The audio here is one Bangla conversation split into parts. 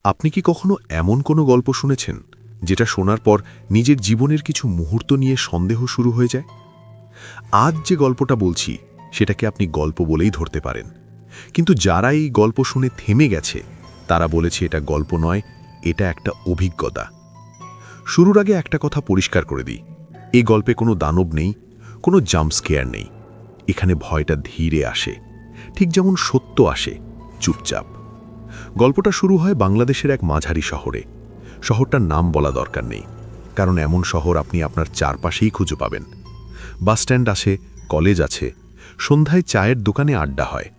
আপনি কি কখনো এমন কোনো গল্প শুনেছেন যেটা শোনার পর নিজের জীবনের কিছু মুহূর্ত নিয়ে সন্দেহ শুরু হয়ে যায়? আজ যে গল্পটা বলছি সেটাকে আপনি গল্প বলেই ধরতে পারেন, কিন্তু যারা এই গল্প শুনে থেমে গেছে তারা বলেছে এটা গল্প নয়, এটা একটা অভিজ্ঞতা। শুরুর আগে একটা কথা পরিষ্কার করে দিই, এই গল্পে কোনো দানব নেই, কোনো জাম্পস্কেয়ার নেই। এখানে ভয়টা ধীরে আসে, ঠিক যেমন সত্য আসে চুপচাপ। গল্পটা শুরু হয় বাংলাদেশের এক মাঝারি শহরে। শহরটার নাম বলা দরকার নেই, কারণ এমন শহর আপনি আপনার চারপাশেই খুঁজে পাবেন। বাসস্ট্যান্ড আছে, কলেজ আছে, সন্ধ্যায় চায়ের দোকানে আড্ডা হয়।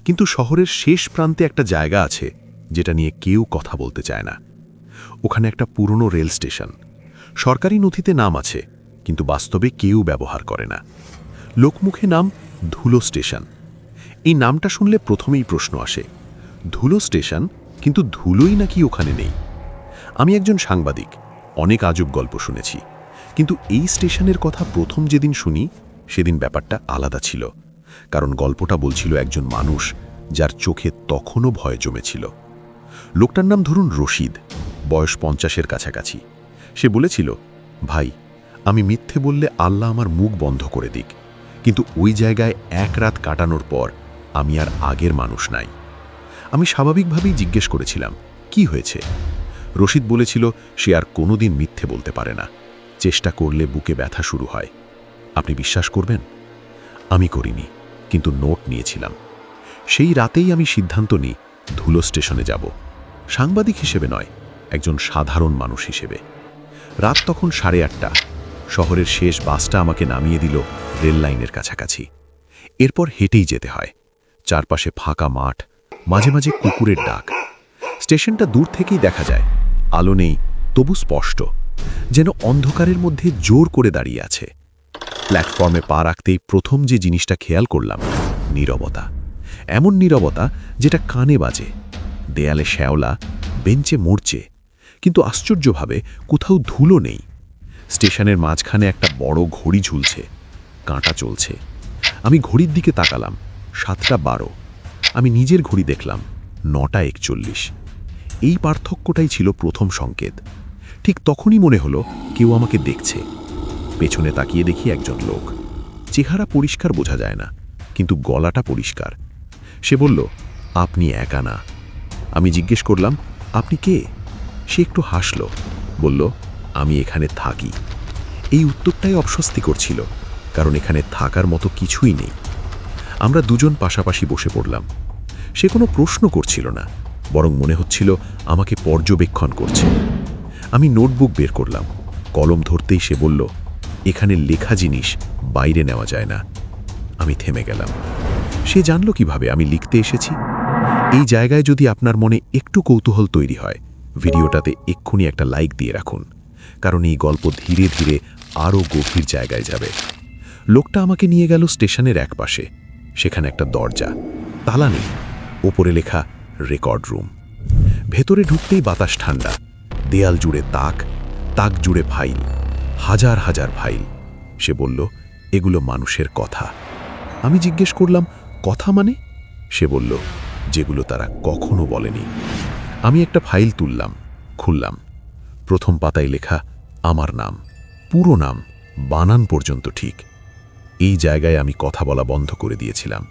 কিন্তু শহরের শেষ প্রান্তে একটা জায়গা আছে যেটা নিয়ে কেউ কথা বলতে চায় না। ওখানে একটা পুরনো রেল স্টেশন। সরকারি নথিতে নাম আছে, কিন্তু বাস্তবে কেউ ব্যবহার করে না। লোকমুখে নাম ধুলো স্টেশন। এই নামটা শুনলে প্রথমেই প্রশ্ন আসে, ধুলো স্টেশন, কিন্তু ধুলোই নাকি ওখানে নেই? আমি একজন সাংবাদিক, অনেক আজব গল্প শুনেছি, কিন্তু এই স্টেশনের কথা প্রথম যেদিন শুনি সেদিন ব্যাপারটা আলাদা ছিল। কারণ গল্পটা বলছিল একজন মানুষ যার চোখে তখনও ভয় জমেছিল। লোকটার নাম ধরুন রশিদ, বয়স 50-এর কাছাকাছি। সে বলেছিল, ভাই, আমি মিথ্যে বললে আল্লাহ আমার মুখ বন্ধ করে দিক, কিন্তু ওই জায়গায় এক রাত কাটানোর পর আমি আর আগের মানুষ নাই। আমি স্বাভাবিকভাবেই জিজ্ঞেস করেছিলাম, কি হয়েছে? রশিদ বলেছিল সে আর কোনোদিন মিথ্যে বলতে পারে না, চেষ্টা করলে বুকে ব্যথা শুরু হয়। আপনি বিশ্বাস করবেন? আমি করিনি, কিন্তু নোট নিয়েছিলাম। সেই রাতেই আমি সিদ্ধান্ত নিই ধুলো স্টেশনে যাব, সাংবাদিক হিসেবে নয়, একজন সাধারণ মানুষ হিসেবে। রাত তখন 8:30। শহরের শেষ বাসটা আমাকে নামিয়ে দিল রেল লাইনের কাছাকাছি। এরপর হেঁটেই যেতে হয়। চারপাশে ফাঁকা মাঠ, মাঝে মাঝে কুকুরের ডাক। স্টেশনটা দূর থেকেই দেখা যায়, আলো নেই, তবু স্পষ্ট, যেন অন্ধকারের মধ্যে জোর করে দাঁড়িয়ে আছে। প্ল্যাটফর্মে পা রাখতেই প্রথম যে জিনিসটা খেয়াল করলাম, নীরবতা। এমন নীরবতা যেটা কানে বাজে। দেয়ালে শ্যাওলা, বেঞ্চে মরচে, কিন্তু আশ্চর্যভাবে কোথাও ধুলো নেই। স্টেশনের মাঝখানে একটা বড় ঘড়ি ঝুলছে, কাঁটা চলছে। আমি ঘড়ির দিকে তাকালাম, 7:12। আমি নিজের ঘড়ি দেখলাম 9:41। এই পার্থক্যটাই ছিল প্রথম সংকেত। ঠিক তখনই মনে হলো কেউ আমাকে দেখছে। পেছনে তাকিয়ে দেখি একজন লোক। চেহারা পরিষ্কার বোঝা যায় না, কিন্তু গলাটা পরিষ্কার। সে বলল, আপনি একা না। আমি জিজ্ঞেস করলাম, আপনি কে? সে একটু হাসল, বলল, আমি এখানে থাকি। এই উত্তরটাই অস্বস্তি করছিল, কারণ এখানে থাকার মতো কিছুই নেই। আমরা দুজন পাশাপাশি বসে পড়লাম। সে কোনো প্রশ্ন করছিল না, বরং মনে হচ্ছিল আমাকে পর্যবেক্ষণ করছে। আমি নোটবুক বের করলাম, কলম ধরতেই সে বলল, এখানে লেখা জিনিস বাইরে নেওয়া যায় না। আমি থেমে গেলাম। সে জানল কিভাবে আমি লিখতে এসেছি? এই জায়গায় যদি আপনার মনে একটু কৌতূহল তৈরি হয়, ভিডিওটাতে এক্ষুনি একটা লাইক দিয়ে রাখুন, কারণ এই গল্প ধীরে ধীরে আরও গভীর জায়গায় যাবে। লোকটা আমাকে নিয়ে গেল স্টেশনের একপাশে। সেখানে একটা দরজা, তালা নেই, ওপরে লেখা রেকর্ড রুম। ভেতরে ঢুকতেই বাতাস ঠান্ডা, দেয়াল জুড়ে তাক, তাক জুড়ে ফাইল, হাজার হাজার ফাইল। সে বলল, এগুলো মানুষের কথা। আমি জিজ্ঞেস করলাম, কথা মানে? সে বলল, যেগুলো তারা কখনো বলেনি। আমি একটা ফাইল তুললাম, খুললাম। প্রথম পাতায় লেখা আমার নাম, পুরো নাম, বানান পর্যন্ত ঠিক। এই জায়গায় আমি কথা বলা বন্ধ করে দিয়েছিলাম।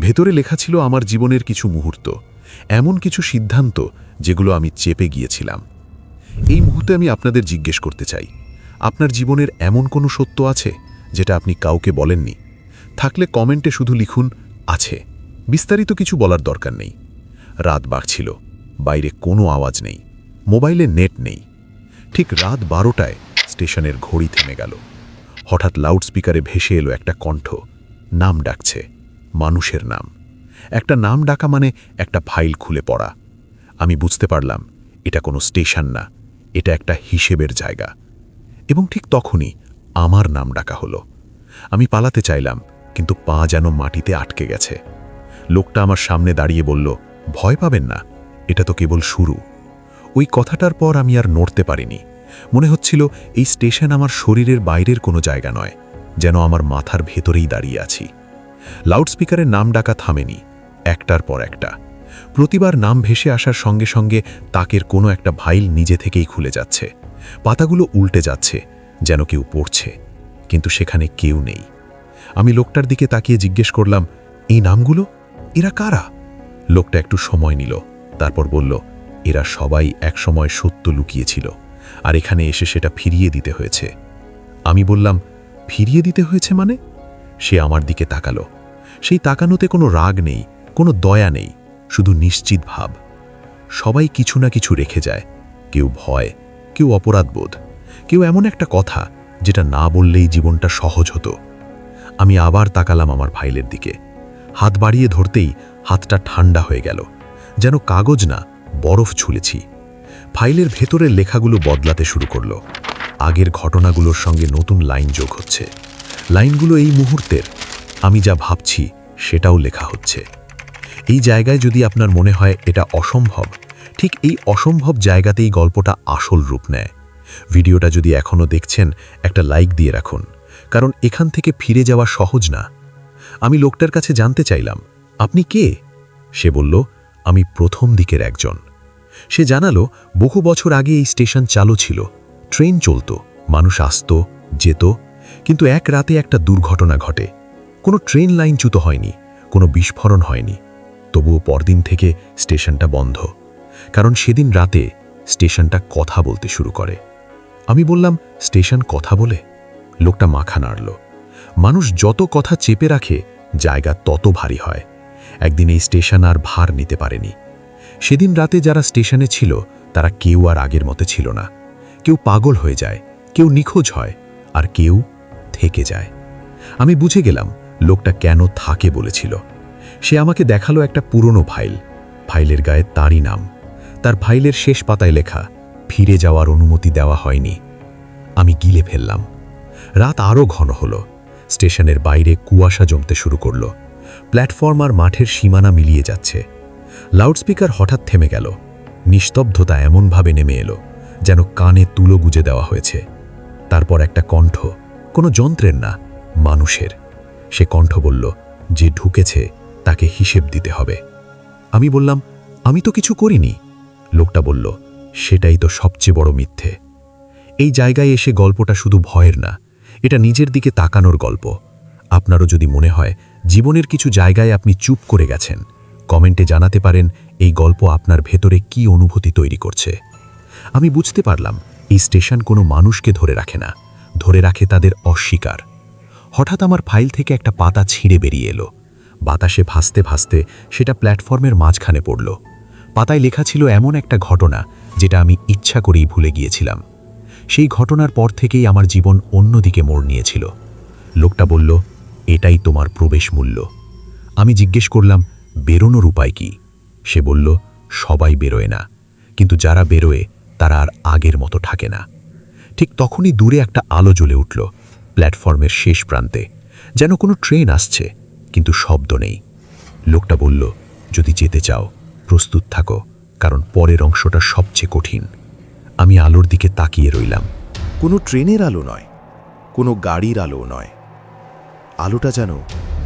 ভেতরে লেখা ছিল আমার জীবনের কিছু মুহূর্ত, এমন কিছু সিদ্ধান্ত যেগুলো আমি চেপে গিয়েছিলাম। এই মুহূর্তে আমি আপনাদের জিজ্ঞেস করতে চাই, আপনার জীবনের এমন কোনো সত্য আছে যেটা আপনি কাউকে বলেননি? থাকলে কমেন্টে শুধু লিখুন আছে, বিস্তারিত কিছু বলার দরকার নেই। রাত বাড়ছিল, বাইরে কোনো আওয়াজ নেই, মোবাইলে নেট নেই। ঠিক রাত 12টায় স্টেশনের ঘড়ি থেমে গেল। হঠাৎ লাউডস্পিকারে ভেসে এলো একটা কণ্ঠ, নাম ডাকছে, মানুষের নাম। একটা নাম ডাকা মানে একটা ফাইল খুলে পড়া। আমি বুঝতে পারলাম এটা কোনো স্টেশন না, এটা একটা হিসেবের জায়গা। এবং ঠিক তখনই আমার নাম ডাকা হলো। আমি পালাতে চাইলাম, কিন্তু পা যেন মাটিতে আটকে গেছে। লোকটা আমার সামনে দাঁড়িয়ে বলল, ভয় পাবেন না, এটা তো কেবল শুরু। ওই কথাটার পর আমি আর নড়তে পারিনি। মনে হচ্ছিল এই স্টেশন আমার শরীরের বাইরের কোনো জায়গা নয়, যেন আমার মাথার ভেতরেই দাঁড়িয়ে আছি। লাউডস্পিকারের নাম ডাকা থামেনি, একটার পর একটা। প্রতিবার নাম ভেসে আসার সঙ্গে সঙ্গে তাকের কোনো একটা ফাইল নিজে থেকেই খুলে যাচ্ছে, পাতাগুলো উল্টে যাচ্ছে, যেন কেউ পড়ছে, কিন্তু সেখানে কেউ নেই। আমি লোকটার দিকে তাকিয়ে জিজ্ঞেস করলাম, এই নামগুলো, এরা কারা? লোকটা একটু সময় নিল, তারপর বলল, এরা সবাই একসময় সত্য লুকিয়েছিল, আর এখানে এসে সেটা ফিরিয়ে দিতে হয়েছে। আমি বললাম, ফিরিয়ে দিতে হয়েছে মানে? সে আমার দিকে তাকালো। সেই তাকানোতে কোনো রাগ নেই, কোনো দয়া নেই, শুধু নিশ্চিত ভাব। সবাই কিছু না কিছু রেখে যায়, কেউ ভয়, কেউ অপরাধবোধ, কেউ এমন একটা কথা যেটা না বললেই জীবনটা সহজ হতো। আমি আবার তাকালাম আমার ফাইলের দিকে। হাত বাড়িয়ে ধরতেই হাতটা ঠান্ডা হয়ে গেল, যেন কাগজ না, বরফ ছুলেছি। ফাইলের ভেতরের লেখাগুলো বদলাতে শুরু করলো। আগের ঘটনাগুলোর সঙ্গে নতুন লাইন যোগ হচ্ছে। লাইনগুলো এই মুহূর্তের, আমি যা ভাবছি সেটাও লেখা হচ্ছে। এই জায়গায় যদি আপনার মনে হয় এটা অসম্ভব, ঠিক এই অসম্ভব জায়গাতেই গল্পটা আসল রূপ নেয়। ভিডিওটা যদি এখনও দেখছেন, একটা লাইক দিয়ে রাখুন, কারণ এখান থেকে ফিরে যাওয়া সহজ না। আমি লোকটার কাছে জানতে চাইলাম, আপনি কে? সে বলল, আমি প্রথম দিকের একজন। সে জানালো, বহু বছর আগে এই স্টেশন চালু ছিল, ট্রেন চলত, মানুষ আসত, যেত, কিন্তু এক রাতে একটা দুর্ঘটনা ঘটে। কোনো ট্রেন লাইনচ্যুত হয়নি, কোনো বিস্ফোরণ হয়নি, তবুও পরদিন থেকে স্টেশনটা বন্ধ, কারণ সেদিন রাতে স্টেশনটা কথা বলতে শুরু করে। আমি বললাম, স্টেশন কথা বলে? লোকটা মাথা নাড়ল। মানুষ যত কথা চেপে রাখে, জায়গা তত ভারী হয়। একদিন এই স্টেশন আর ভার নিতে পারেনি। সেদিন রাতে যারা স্টেশনে ছিল, তারা কেউ আর আগের মতো ছিল না। কেউ পাগল হয়ে যায়, কেউ নিখোঁজ হয়, আর কেউ থেকে যায়। আমি বুঝে গেলাম লোকটা কেন থাকে বলেছিল। সে আমাকে দেখালো একটা পুরনো ফাইল। ফাইলের গায়ে তারই নাম। তার ফাইলের শেষ পাতায় লেখা, ফিরে যাওয়ার অনুমতি দেওয়া হয়নি। আমি গিলে ফেললাম। রাত আরও ঘন হলো। স্টেশনের বাইরে কুয়াশা জমতে শুরু করল। প্ল্যাটফর্ম আর মাঠের সীমানা মিলিয়ে যাচ্ছে। লাউডস্পিকার হঠাৎ থেমে গেল। নিস্তব্ধতা এমনভাবে নেমে এলো, যেন কানে তুলো গুজে দেওয়া হয়েছে। তারপর একটা কণ্ঠ, কোনো যন্ত্রের না, মানুষের। সে কণ্ঠ বলল, যে ঢুকেছে তাকে হিসেব দিতে হবে। আমি বললাম, আমি তো কিছু করিনি। লোকটা বলল, সেটাই তো সবচেয়ে বড় মিথ্যে। এই জায়গায় এসে গল্পটা শুধু ভয়ের না, এটা নিজের দিকে তাকানোর গল্প। আপনারও যদি মনে হয় জীবনের কিছু জায়গায় আপনি চুপ করে গেছেন, কমেন্টে জানাতে পারেন এই গল্প আপনার ভেতরে কি অনুভূতি তৈরি করছে। আমি বুঝতে পারলাম এই স্টেশন কোনো মানুষকে ধরে রাখে না, ধরে রাখে তাদের অস্বীকার। হঠাৎ আমার ফাইল থেকে একটা পাতা ছিঁড়ে বেরিয়ে এলো। বাতাসে ভাসতে ভাসতে সেটা প্ল্যাটফর্মের মাঝখানে পড়ল। পাতায় লেখা ছিল এমন একটা ঘটনা যেটা আমি ইচ্ছা করেই ভুলে গিয়েছিলাম। সেই ঘটনার পর থেকেই আমার জীবন অন্যদিকে মোড় নিয়েছিল। লোকটা বলল, এটাই তোমার প্রবেশ মূল্য। আমি জিজ্ঞেস করলাম, বেরোনোর উপায় কি? সে বলল, সবাই বেরোয় না, কিন্তু যারা বেরোয় তারা আর আগের মতো থাকে না। ঠিক তখনই দূরে একটা আলো জ্বলে উঠল, প্ল্যাটফর্মের শেষ প্রান্তে, যেন কোনো ট্রেন আসছে, কিন্তু শব্দ নেই। লোকটা বলল, যদি যেতে চাও প্রস্তুত থাকো, কারণ পরের অংশটা সবচেয়ে কঠিন। আমি আলোর দিকে তাকিয়ে রইলাম। কোনো ট্রেনের আলো নয়, কোনো গাড়ির আলো নয়। আলোটা যেন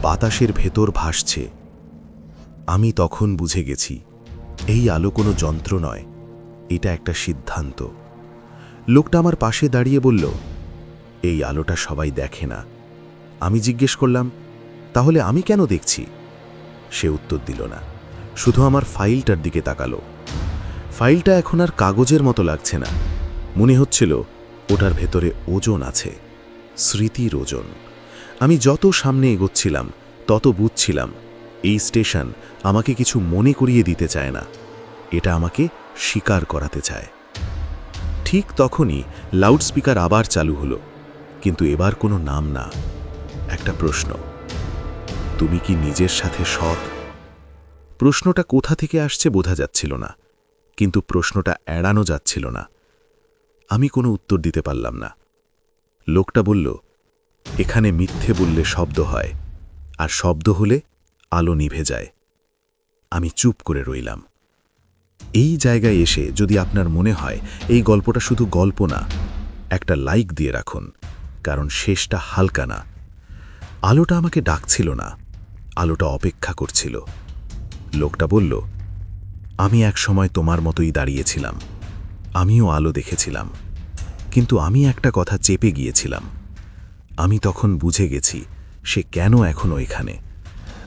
বাতাসের ভেতর ভাসছে। আমি তখন বুঝে গেছি, এই আলো কোনো যন্ত্র নয়, এটা একটা সিদ্ধান্ত। লোকটা আমার পাশে দাঁড়িয়ে বলল, এই আলোটা সবাই দেখে না। আমি জিজ্ঞেস করলাম, তাহলে আমি কেন দেখছি? সে উত্তর দিল না, শুধু আমার ফাইলটার দিকে তাকালো। ফাইলটা এখন আর কাগজের মতো লাগছে না, মনে হচ্ছিল ওটার ভেতরে ওজন আছে, স্মৃতির ওজন। আমি যত সামনে এগোচ্ছিলাম তত বুঝছিলাম এই স্টেশন আমাকে কিছু মনে করিয়ে দিতে চায় না, এটা আমাকে স্বীকার করাতে চায়। ঠিক তখনই লাউডস্পিকার আবার চালু হলো, কিন্তু এবার কোনো নাম না, একটা প্রশ্ন, তুমি কি নিজের সাথে সৎ? প্রশ্নটা কোথা থেকে আসছে বোঝা যাচ্ছিল না, কিন্তু প্রশ্নটা এড়ানো যাচ্ছিল না। আমি কোনো উত্তর দিতে পারলাম না। লোকটা বলল, এখানে মিথ্যে বললে শব্দ হয়, আর শব্দ হলে আলো নিভে যায়। আমি চুপ করে রইলাম। এই জায়গায় এসে যদি আপনার মনে হয় এই গল্পটা শুধু গল্প না, একটা লাইক দিয়ে রাখুন, কারণ শেষটা হালকা না। আলোটা আমাকে ডাকছিল না, আলোটা অপেক্ষা করছিল। লোকটা বলল, আমি একসময় তোমার মতোই দাঁড়িয়েছিলাম, আমিও আলো দেখেছিলাম, কিন্তু আমি একটা কথা চেপে গিয়েছিলাম। আমি তখন বুঝে গেছি সে কেন এখনো এখানে।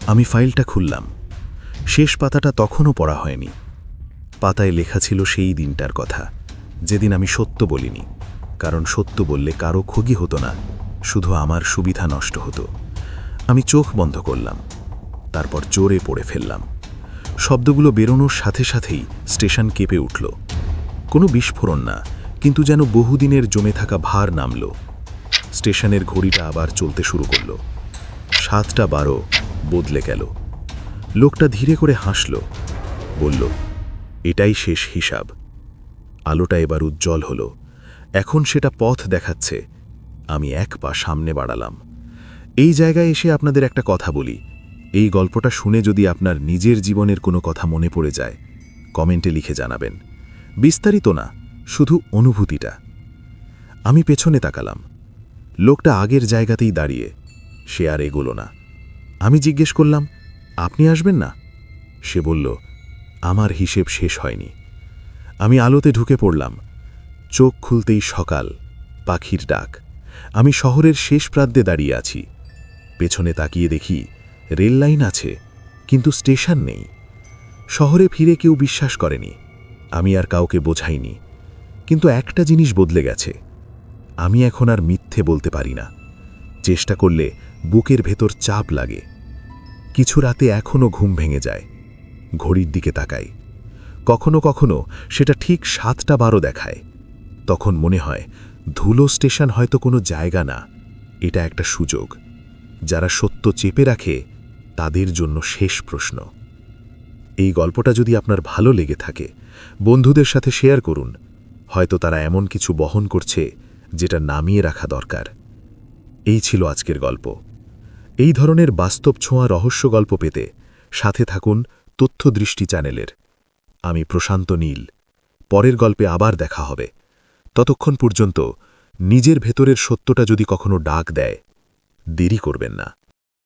আমি ফাইলটা খুললাম। শেষ পাতাটা তখনও পড়া হয়নি। পাতায় লেখা ছিল সেই দিনটার কথা, যেদিন আমি সত্য বলিনি, কারণ সত্য বললে কারো ক্ষতি হতো না, শুধু আমার সুবিধা নষ্ট হতো। আমি চোখ বন্ধ করলাম, তারপর জোরে পড়ে ফেললাম। শব্দগুলো বেরোনোর সাথে সাথেই স্টেশন কেঁপে উঠল। কোনো বিস্ফোরণ না, কিন্তু যেন বহুদিনের জমে থাকা ভার নামল। স্টেশনের ঘড়িটা আবার চলতে শুরু করল। 7:12 বদলে গেল। লোকটা ধীরে করে হাসল, বলল, এটাই শেষ হিসাব। আলোটা এবার উজ্জ্বল হলো। এখন সেটা পথ দেখাচ্ছে। আমি এক পা সামনে বাড়ালাম। এই জায়গায় এসে আপনাদের একটা কথা বলি। এই গল্পটা শুনে যদি আপনার নিজের জীবনের কোনো কথা মনে পড়ে যায়, কমেন্টে লিখে জানাবেন। বিস্তারিত না, শুধু অনুভূতিটা। আমি পেছনে তাকালাম। লোকটা আগের জায়গাতেই দাঁড়িয়ে, সে আর এগোলো না। আমি জিজ্ঞেস করলাম, আপনি আসবেন না? সে বলল, আমার হিসেব শেষ হয়নি। আমি আলোতে ঢুকে পড়লাম। চোখ খুলতেই সকাল, পাখির ডাক। আমি শহরের শেষ প্রান্তে দাঁড়িয়ে আছি। পেছনে তাকিয়ে দেখি রেল লাইন আছে, কিন্তু স্টেশন নেই। শহরে ফিরে কেউ বিশ্বাস করেনি, আমি আর কাউকে বোঝাইনি। কিন্তু একটা জিনিস বদলে গেছে। আমি এখন আর মিথ্যে বলতে পারি না। চেষ্টা করলে বুকের ভেতর চাপ লাগে। কিছু রাতে এখনও ঘুম ভেঙে যায়। ঘড়ির দিকে তাকাই। কখনো কখনো সেটা ঠিক 7:12 দেখায়। তখন মনে হয় ধুলো স্টেশন হয়তো কোনো জায়গা না, এটা একটা সুযোগ। যারা সত্য চেপে রাখে তাদের জন্য শেষ প্রশ্ন। এই গল্পটা যদি আপনার ভালো লেগে থাকে, বন্ধুদের সাথে শেয়ার করুন। হয়তো তারা এমন কিছু বহন করছে যেটা নামিয়ে রাখা দরকার। এই ছিল আজকের গল্প। এই ধরনের বাস্তব ছোঁয়া রহস্য গল্প পেতে সাথে থাকুন তথ্যদৃষ্টি চ্যানেলের। আমি প্রশান্ত নীল। পরের গল্পে আবার দেখা হবে। ততক্ষণ পর্যন্ত নিজের ভেতরের সত্যটা যদি কখনো ডাক দেয়, দেরি করবেন না।